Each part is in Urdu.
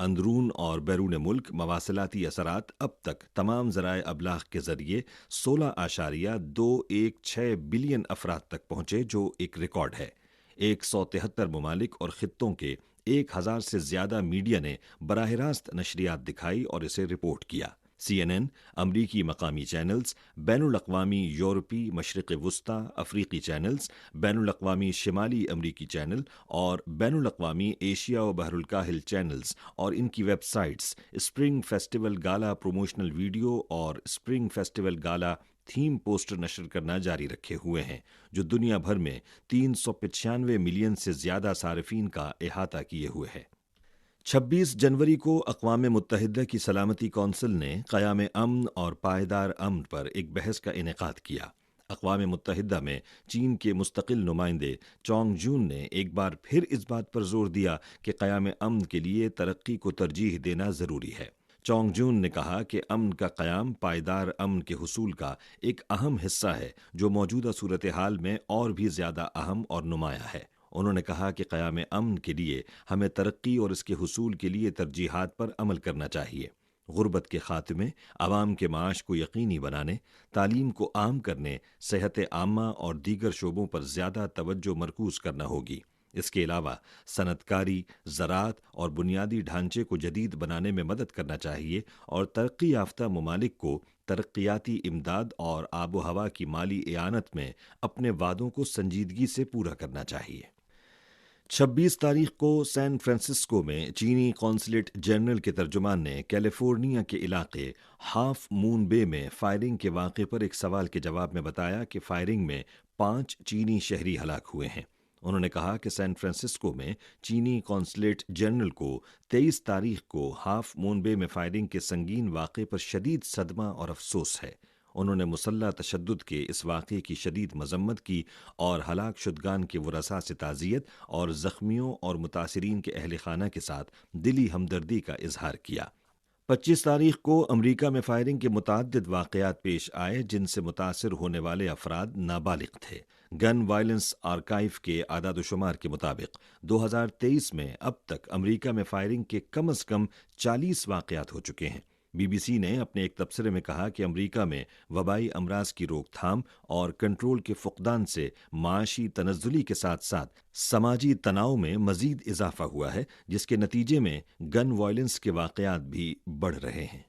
اندرون اور بیرون ملک مواصلاتی اثرات اب تک تمام ذرائع ابلاغ کے ذریعے 16.216 بلین افراد تک پہنچے، جو ایک ریکارڈ ہے۔ 173 ممالک اور خطوں کے 1000 سے زیادہ میڈیا نے براہ راست نشریات دکھائی اور اسے رپورٹ کیا۔ CNN، امریکی مقامی چینلز، بین الاقوامی یورپی، مشرق وسطی، افریقی چینلز، بین الاقوامی شمالی امریکی چینل اور بین الاقوامی ایشیا و بحر الکاہل چینلز اور ان کی ویب سائٹس اسپرنگ فیسٹیول گالا پروموشنل ویڈیو اور اسپرنگ فیسٹیول گالا تھیم پوسٹر نشر کرنا جاری رکھے ہوئے ہیں، جو دنیا بھر میں 395 ملین سے زیادہ صارفین کا احاطہ کیے ہوئے ہے۔ 26 جنوری کو اقوام متحدہ کی سلامتی کونسل نے قیام امن اور پائیدار امن پر ایک بحث کا انعقاد کیا۔ اقوام متحدہ میں چین کے مستقل نمائندے چونگ جون نے ایک بار پھر اس بات پر زور دیا کہ قیام امن کے لیے ترقی کو ترجیح دینا ضروری ہے۔ چونگ جون نے کہا کہ امن کا قیام پائیدار امن کے حصول کا ایک اہم حصہ ہے، جو موجودہ صورتحال میں اور بھی زیادہ اہم اور نمایاں ہے۔ انہوں نے کہا کہ قیام امن کے لیے ہمیں ترقی اور اس کے حصول کے لیے ترجیحات پر عمل کرنا چاہیے۔ غربت کے خاتمے، عوام کے معاش کو یقینی بنانے، تعلیم کو عام کرنے، صحت عامہ اور دیگر شعبوں پر زیادہ توجہ مرکوز کرنا ہوگی۔ اس کے علاوہ صنعت کاری، زراعت اور بنیادی ڈھانچے کو جدید بنانے میں مدد کرنا چاہیے اور ترقی یافتہ ممالک کو ترقیاتی امداد اور آب و ہوا کی مالی اعانت میں اپنے وعدوں کو سنجیدگی سے پورا کرنا چاہیے۔ 26 تاریخ کو سین فرانسسکو میں چینی قونصلیٹ جنرل کے ترجمان نے کیلیفورنیا کے علاقے ہاف مون بے میں فائرنگ کے واقعے پر ایک سوال کے جواب میں بتایا کہ فائرنگ میں 5 چینی شہری ہلاک ہوئے ہیں۔ انہوں نے کہا کہ سین فرانسسکو میں چینی قونصلیٹ جنرل کو 23 تاریخ کو ہاف مون بے میں فائرنگ کے سنگین واقعے پر شدید صدمہ اور افسوس ہے۔ انہوں نے مسلح تشدد کے اس واقعے کی شدید مذمت کی اور ہلاک شدگان کے ورثاء سے تعزیت اور زخمیوں اور متاثرین کے اہل خانہ کے ساتھ دلی ہمدردی کا اظہار کیا۔ 25 تاریخ کو امریکہ میں فائرنگ کے متعدد واقعات پیش آئے، جن سے متاثر ہونے والے افراد نابالغ تھے۔ گن وائلنس آرکائیو کے اعداد و شمار کے مطابق 2023 میں اب تک امریکہ میں فائرنگ کے کم از کم 40 واقعات ہو چکے ہیں۔ BBC نے اپنے ایک تبصرے میں کہا کہ امریکہ میں وبائی امراض کی روک تھام اور کنٹرول کے فقدان سے معاشی تنزلی کے ساتھ ساتھ سماجی تناؤ میں مزید اضافہ ہوا ہے، جس کے نتیجے میں گن وائلنس کے واقعات بھی بڑھ رہے ہیں۔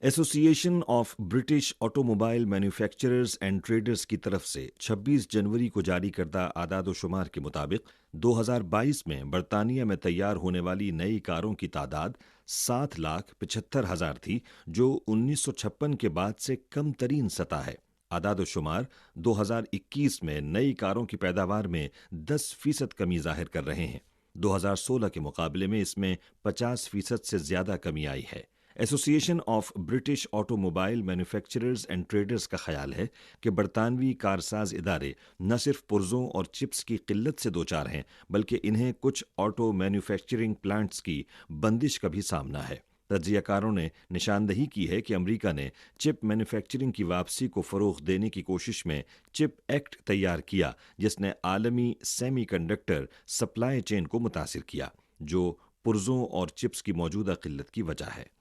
ایسوسی ایشن of British auto mobile manufacturers and traders کی طرف سے 26 جنوری کو جاری کردہ اعداد و شمار کے مطابق 2022 میں برطانیہ میں تیار ہونے والی نئی کاروں کی تعداد 7,75,000 تھی، جو 1956 کے بعد سے کم ترین سطح ہے۔ اعداد و شمار 2021 میں نئی کاروں کی پیداوار میں 10% کمی ظاہر کر رہے ہیں۔ 2016 کے مقابلے میں اس میں 50% سے زیادہ کمی آئی ہے۔ ایسوسی ایشن of British auto mobile manufacturers and traders کا خیال ہے کہ برطانوی کارساز ادارے نہ صرف پرزوں اور چپس کی قلت سے دوچار ہیں، بلکہ انہیں کچھ آٹو مینوفیکچرنگ پلانٹس کی بندش کا بھی سامنا ہے۔ تجزیہ کاروں نے نشاندہی کی ہے کہ امریکہ نے چپ مینوفیکچرنگ کی واپسی کو فروغ دینے کی کوشش میں چپ ایکٹ تیار کیا، جس نے عالمی سیمی کنڈکٹر سپلائی چین کو متاثر کیا، جو پرزوں اور چپس کی موجودہ قلت کی وجہ ہے۔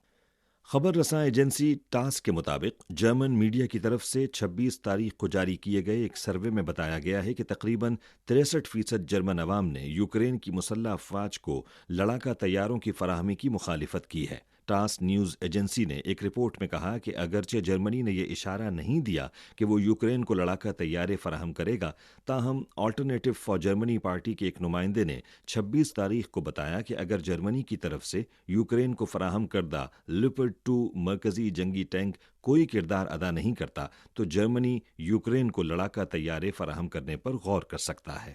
خبر رساں ایجنسی ٹاس کے مطابق جرمن میڈیا کی طرف سے 26 تاریخ کو جاری کیے گئے ایک سروے میں بتایا گیا ہے کہ تقریباً 63% جرمن عوام نے یوکرین کی مسلح افواج کو لڑاکا طیاروں کی فراہمی کی مخالفت کی ہے۔ ٹاس نیوز ایجنسی نے ایک رپورٹ میں کہا کہ اگرچہ جرمنی نے یہ اشارہ نہیں دیا کہ وہ یوکرین کو لڑاکا طیارے فراہم کرے گا، تاہم آلٹرنیٹو فار جرمنی پارٹی کے ایک نمائندے نے 26 تاریخ کو بتایا کہ اگر جرمنی کی طرف سے یوکرین کو فراہم کردہ لیوپرڈ 2 مرکزی جنگی ٹینک کوئی کردار ادا نہیں کرتا، تو جرمنی یوکرین کو لڑاکا طیارے فراہم کرنے پر غور کر سکتا ہے۔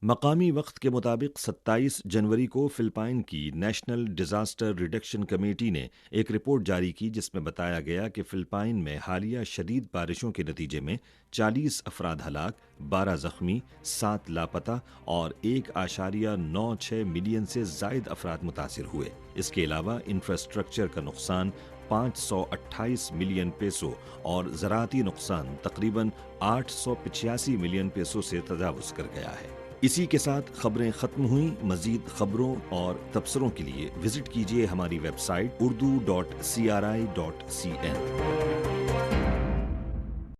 مقامی وقت کے مطابق 27 جنوری کو فلپائن کی نیشنل ڈیزاسٹر ریڈکشن کمیٹی نے ایک رپورٹ جاری کی، جس میں بتایا گیا کہ فلپائن میں حالیہ شدید بارشوں کے نتیجے میں 40 افراد ہلاک، 12 زخمی، 7 لاپتہ اور 1.96 ملین سے زائد افراد متاثر ہوئے۔ اس کے علاوہ انفراسٹرکچر کا نقصان 528 ملین پیسو اور زراعتی نقصان تقریباً 885 ملین پیسو سے تجاوز کر گیا ہے۔ اسی کے ساتھ خبریں ختم ہوئیں۔ مزید خبروں اور تبصروں کے لیے وزٹ کیجیے ہماری ویب سائٹ urdu.cri.cn۔